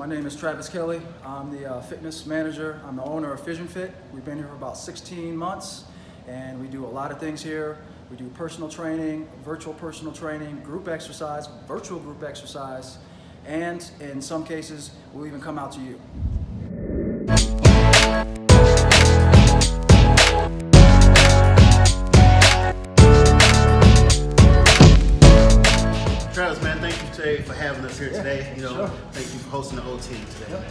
my name is Travis Kelly. I'm the fitness manager. I'm the owner of Fissionfit. We've been here for about 16 months, and we do a lot of things here. We do personal training, virtual personal training, group exercise, virtual group exercise, and in some cases, we'll even come out to you. Travis, man, thank you today for having us here today. Sure. Thank you for hosting the OT today, Yep.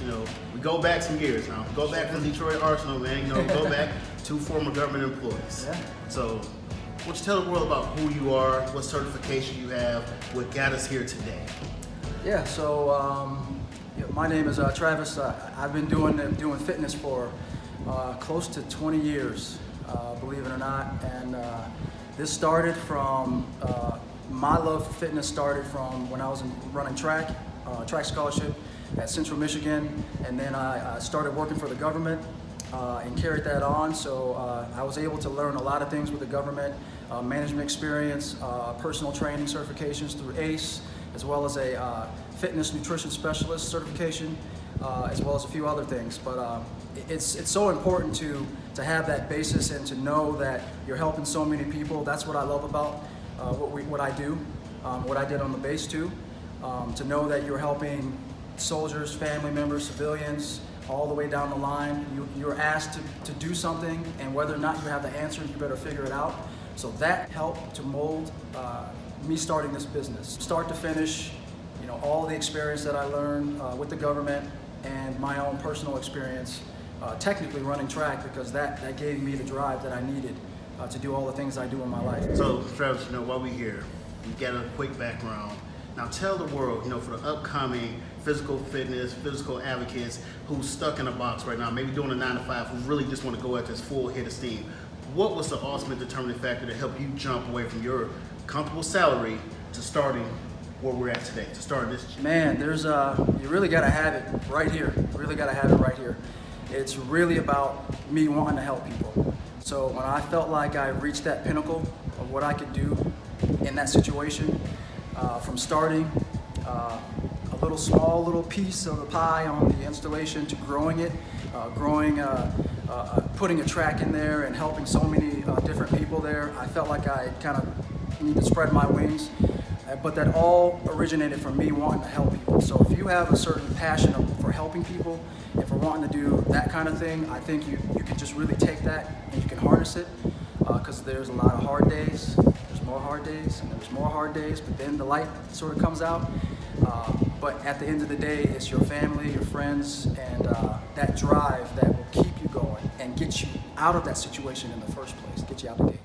man. We go back some years now. We go back from Detroit Arsenal, man. We go back to former government employees. Yeah. So, why don't you tell the world about who you are, what certification you have, what got us here today? Yeah. So my name is Travis. I've been doing fitness for close to 20 years, believe it or not, and this started from. My love for fitness started from when I was running track scholarship at Central Michigan, and then I started working for the government and carried that on. So I was able to learn a lot of things with the government, management experience, personal training certifications through ACE, as well as a fitness nutrition specialist certification, as well as a few other things. But it's so important to have that basis and to know that you're helping so many people. That's what I love about what I do, what I did on the base too, to know that you're helping soldiers, family members, civilians, all the way down the line. You're asked to do something, and whether or not you have the answer, you better figure it out. So that helped to mold me starting this business. Start to finish, all the experience that I learned with the government and my own personal experience, technically running track, because that gave me the drive that I needed to do all the things I do in my life. So, Travis, while we're here, we got a quick background. Now, tell the world, for the upcoming physical fitness, physical advocates who's stuck in a box right now, maybe doing a 9 to 5, who really just want to go at this full hit of steam. What was the ultimate determining factor to help you jump away from your comfortable salary to starting where we're at today, to start this? Man, there's you really got to have it right here. You really got to have it right here. It's really about me wanting to help people. So when I felt like I reached that pinnacle of what I could do in that situation, from starting a small little piece of the pie on the installation to growing it, putting a track in there and helping so many different people there, I felt like I kind of need to spread my wings. But that all originated from me wanting to help people. So if you have a certain passion for helping people and for wanting to do that kind of thing, I think you can just really take that and you can harness it, because there's a lot of hard days, there's more hard days, and there's more hard days, but then the light sort of comes out. But at the end of the day, it's your family, your friends, and that drive that will keep you going and get you out of that situation in the first place, get you out the gate.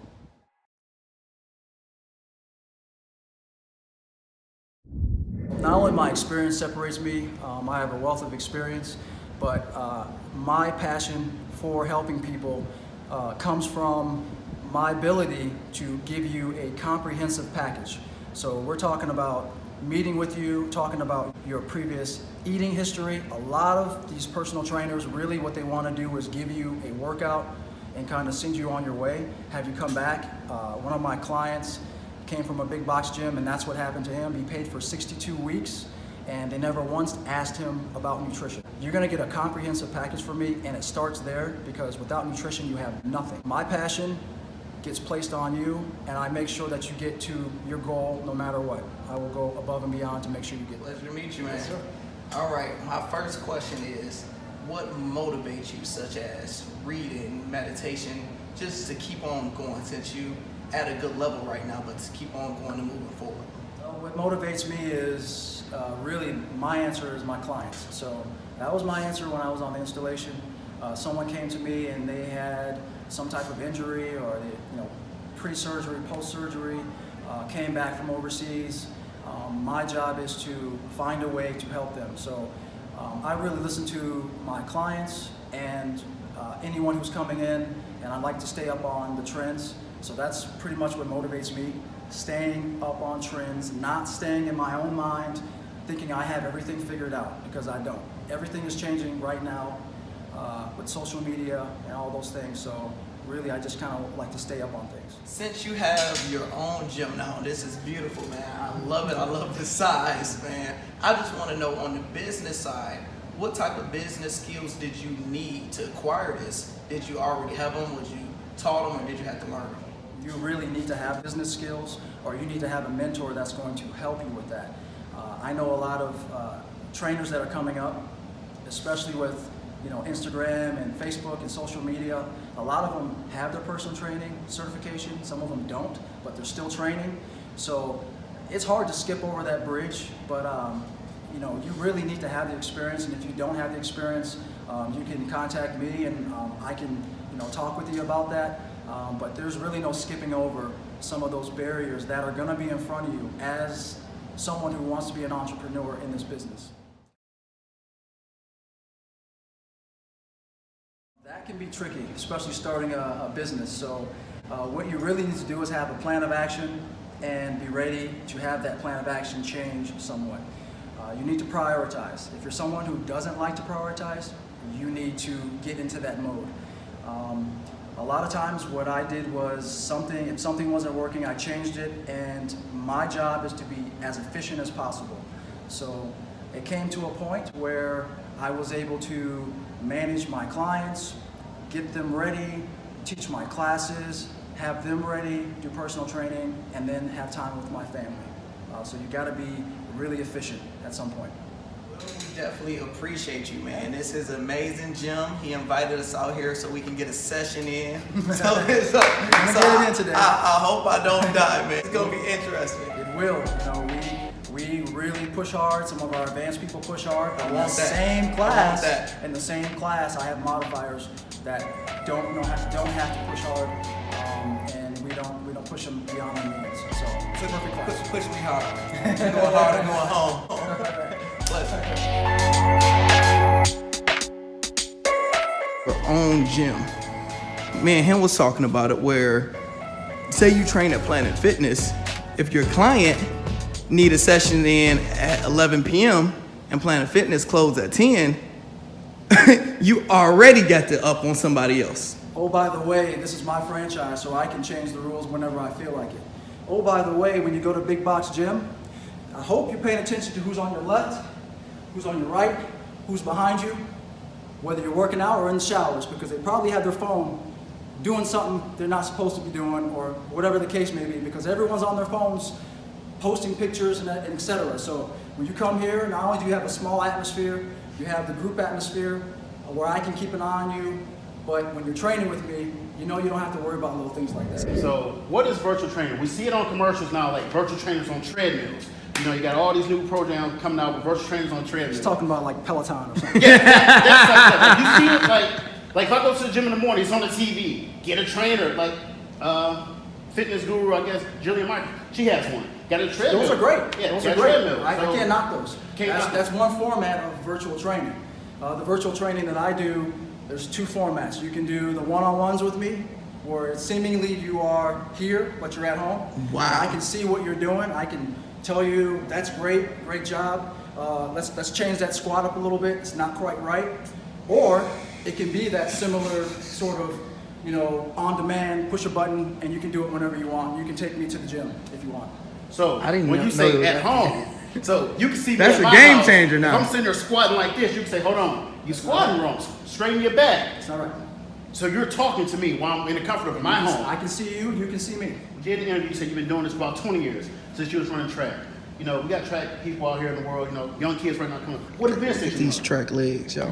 Not only my experience separates me, I have a wealth of experience, but my passion for helping people comes from my ability to give you a comprehensive package. So we're talking about meeting with you, talking about your previous eating history. A lot of these personal trainers, really what they want to do is give you a workout and kind of send you on your way, have you come back. One of my clients came from a big box gym, and that's what happened to him. He paid for 62 weeks, and they never once asked him about nutrition. You're gonna get a comprehensive package from me, and it starts there, because without nutrition, you have nothing. My passion gets placed on you, and I make sure that you get to your goal no matter what. I will go above and beyond to make sure you get there. Pleasure to meet you, man. Yes, sir. All right, my first question is, what motivates you, such as reading, meditation, just to keep on going, since you at a good level right now, but to keep on going and moving forward? What motivates me is really my answer is my clients. So that was my answer when I was on the installation. Someone came to me and they had some type of injury, or pre-surgery, post-surgery, came back from overseas. My job is to find a way to help them. So I really listen to my clients and anyone who's coming in, and I like to stay up on the trends. So that's pretty much what motivates me, staying up on trends, not staying in my own mind, thinking I have everything figured out, because I don't. Everything is changing right now with social media and all those things. So really I just kind of like to stay up on things. Since you have your own gym now, this is beautiful, man. I love it. I love the size, man. I just want to know, on the business side, what type of business skills did you need to acquire this? Did you already have them? Was you taught them, or did you have to learn them? You really need to have business skills, or you need to have a mentor that's going to help you with that. I know a lot of trainers that are coming up, especially with Instagram and Facebook and social media. A lot of them have their personal training certification. Some of them don't, but they're still training. So it's hard to skip over that bridge, but you really need to have the experience. And if you don't have the experience, you can contact me, and I can talk with you about that. But there's really no skipping over some of those barriers that are going to be in front of you as someone who wants to be an entrepreneur in this business. That can be tricky, especially starting a business. So what you really need to do is have a plan of action and be ready to have that plan of action change somewhat. You need to prioritize. If you're someone who doesn't like to prioritize, you need to get into that mode. A lot of times what I did was if something wasn't working, I changed it, and my job is to be as efficient as possible. So it came to a point where I was able to manage my clients, get them ready, teach my classes, have them ready, do personal training, and then have time with my family. So you gotta be really efficient at some point. We definitely appreciate you, man. This is an amazing gym. He invited us out here so we can get a session in. So I hope I don't die, man. It's gonna be interesting. It will. We really push hard. Some of our advanced people push hard. But in the same class, I have modifiers that don't have to push hard, and we don't push them beyond their limits. So it's a perfect class. Push me hard. Going hard and going home. Your own gym. Me and him was talking about it, where say you train at Planet Fitness, if your client need a session in at 11 p.m. and Planet Fitness closed at 10, you already got to up on somebody else. Oh, by the way, this is my franchise, so I can change the rules whenever I feel like it. Oh, by the way, when you go to Big Box Gym, I hope you're paying attention to who's on your left, who's on your right, who's behind you, whether you're working out or in the showers, because they probably have their phone doing something they're not supposed to be doing, or whatever the case may be, because everyone's on their phones posting pictures and etc. So when you come here, not only do you have a small atmosphere, you have the group atmosphere where I can keep an eye on you, but when you're training with me, you don't have to worry about little things like that. So what is virtual training? We see it on commercials now, like virtual trainers on treadmills. You got all these new programs coming out with virtual trainers on treadmills. Just talking about like Peloton or something. Yeah, that's like that. You see it like if I go to the gym in the morning, it's on the TV. Get a trainer, like fitness guru, I guess, Jillian Michaels. She has one. Got a treadmill. Those are great. Yeah, those are great. Treadmill. I can't knock those. That's knock one format of virtual training. The virtual training that I do, there's two formats. You can do the one-on-ones with me, where seemingly you are here, but you're at home. Wow. I can see what you're doing. I can tell you, that's great job. Let's change that squat up a little bit. It's not quite right. Or it can be that similar sort of, on demand, push a button, and you can do it whenever you want. You can take me to the gym if you want. So when you say at home, so you can see me that's at a my game house. changer now. If I'm sitting there squatting like this, you can say, hold on, you squatting wrong. Straighten your back. It's not right. So you're talking to me while I'm in the comfort of my home. I can see you, you can see me. You did the interview, you said you've been doing this for about 20 years since you was running track. We got track people out here in the world, young kids right now coming. What events did you These run? track legs, y'all.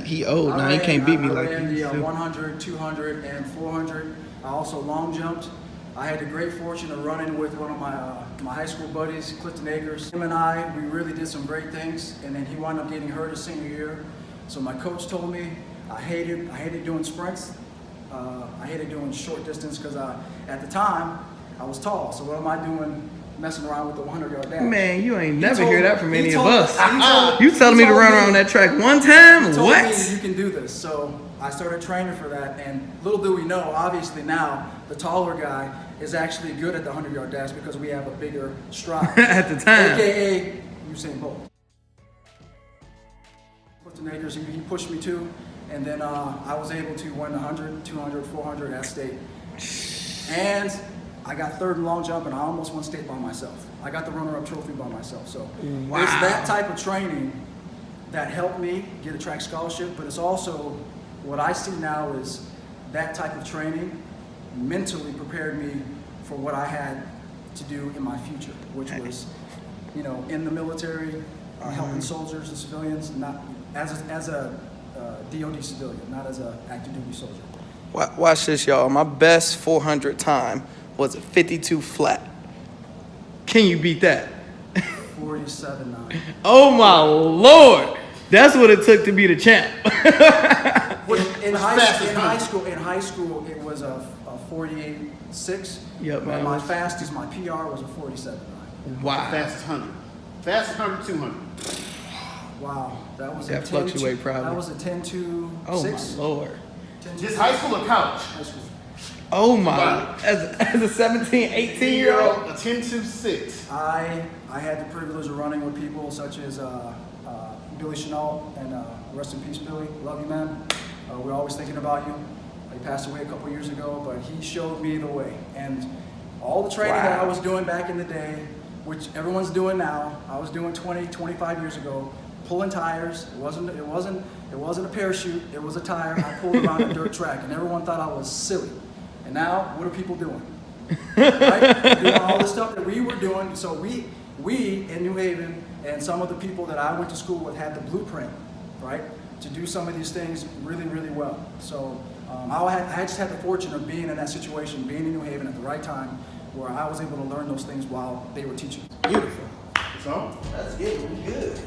He old now. He can't beat me like I ran that. the 100, 200, and 400. I also long jumped. I had the great fortune of running with one of my high school buddies, Clifton Akers. Him and I, we really did some great things, and then he wound up getting hurt his senior year. So my coach told me I hated doing sprints. I hated doing short distance because at the time I was tall. So what am I doing? Messing around with the 100-yard dash. Man, you ain't never hear that from any of us. You You telling me to run around that track one time? He told What? me you can do this. So I started training for that, and little do we know, obviously now, the taller guy is actually good at the 100-yard dash because we have a bigger stride. At the time. AKA Usain Bolt. Clifton Akers, he pushed me too. And then I was able to win 100, 200, 400 at state. And I got third in long jump, and I almost won state by myself. I got the runner-up trophy by myself. So Wow. It's that type of training that helped me get a track scholarship, but it's also what I see now is that type of training mentally prepared me for what I had to do in my future, which was, in the military, helping soldiers and civilians, not as a DOD civilian, not as an active duty soldier. Watch this, y'all. My best 400 time was a 52 flat. Can you beat that? 47.9. Oh my Lord. That's what it took to be the champ. In high school, it was a 48.6. Yep, But man. my fastest, my PR was a 47.9. Wow. Fastest 100. Fastest 100, 200. Wow, that was That a 10-2 fluctuate probably. That was a 10-2-6. Oh my Lord. 10-2. Just high school or college? High school. Oh my. Wow. As a 17, 18-year-old. A 10-2-6. I had the privilege of running with people such as Billy Chenault, and rest in peace, Billy. Love you, man. We're always thinking about you. He passed away a couple years ago, but he showed me the way. And all the training that I was doing back in the day, which everyone's doing now, I was doing 20, 25 years ago, pulling tires. It wasn't a parachute. It was a tire. I pulled around a dirt track, and everyone thought I was silly. And now, what are people doing? Right? They're doing all the stuff that we were doing. So we in New Haven, and some of the people that I went to school with had the blueprint, right, to do some of these things really, really well. So I just had the fortune of being in that situation, being in New Haven at the right time, where I was able to learn those things while they were teaching. Beautiful. So, That's good. We good.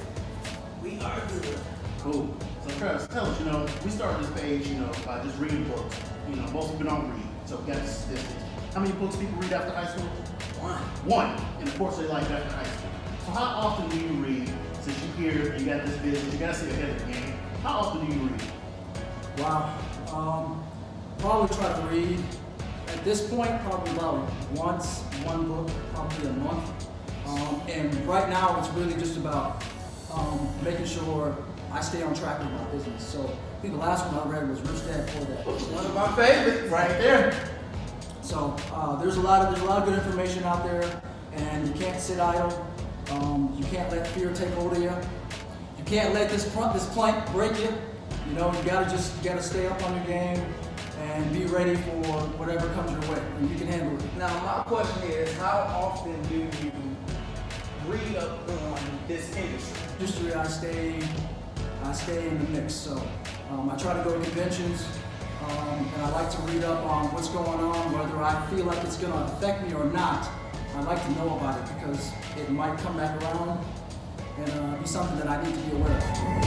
We are good. cool. So, Travis, tell us, we started this page, by just reading books. Most people don't read. So, we got the statistics. How many books people read after high school? One. And of course, they like after high school. So, how often do you read? Since you here, you got this business, you got to stay ahead of the game. How often do you read? Wow. Probably try to read, at this point, probably about one book, probably a month. And right now, it's really just about making sure I stay on track with my business. So I think the last one I read was Rich Dad Poor Dad. One of my favorites right there. So there's a lot of good information out there, and you can't sit idle. You can't let fear take hold of you. You can't let this plank break you. You gotta stay up on your game and be ready for whatever comes your way, and you can handle it. Now, my question is, how often do you read up on this industry? I stay in the mix. So I try to go to conventions, and I like to read up on what's going on, whether I feel like it's going to affect me or not. I like to know about it because it might come back around and be something that I need to be aware of.